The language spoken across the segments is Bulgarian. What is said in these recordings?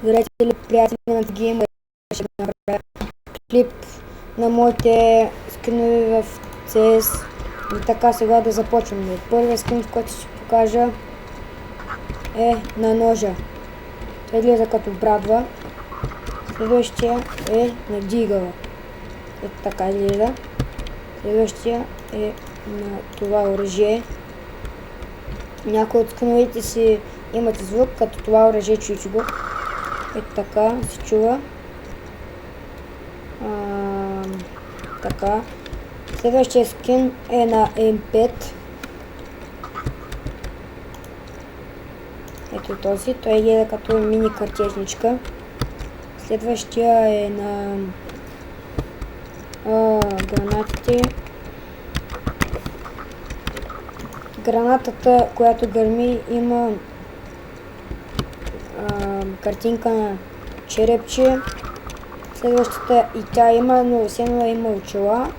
Зрители, приятели на геймер, ще направя клип на моите скинове в CS. И така, сега да започваме. Първият скин, който ще покажа, е на ножа. Той излиза като брадва. Следващия е на дигъла. Ето така излиза. Следващия е на това оръжие. Някои от скиновете си имат звук, като това оръжие, чуйте го. Ето така се чува. Така. Следващия скин е на M5. Ето този. Той е като мини картечничка. Следващия е на гранатите. Гранатата, която гърми, има картинка на черепче. Следващата и тя има, но все едно има очила.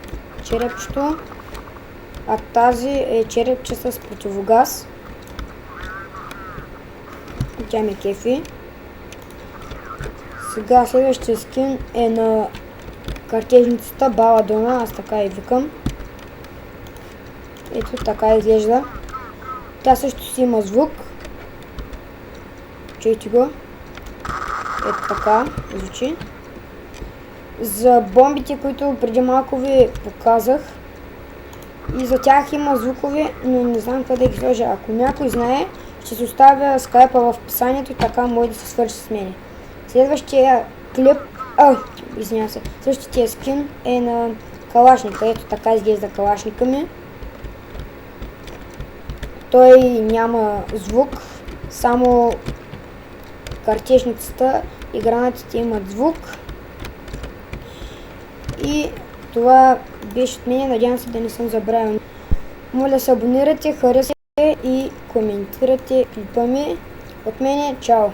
Черепчето. А тази е черепче с противогаз. Тя ме кефи. Сега следващия скин е на картежницата Баладона, аз така и викам. Ето така изглежда. Тя също си има звук. Чуйте го. Ето така звучи. За бомбите, които преди малко ви показах, и за тях има звукове, но не знам къде ги сложа. Ако някой знае, ще се оставя скайпа в описанието и така може да се свърши с мене. Следващия клип, извинявам се, същия скин е на калашника. Ето така изглежда калашника ми. Той няма звук, само картечницата и гранатите имат звук. И това беше от мен, надявам се да не съм забравил. Моля се абонирайте, харесайте и коментирайте клипа ми. От мене, чао!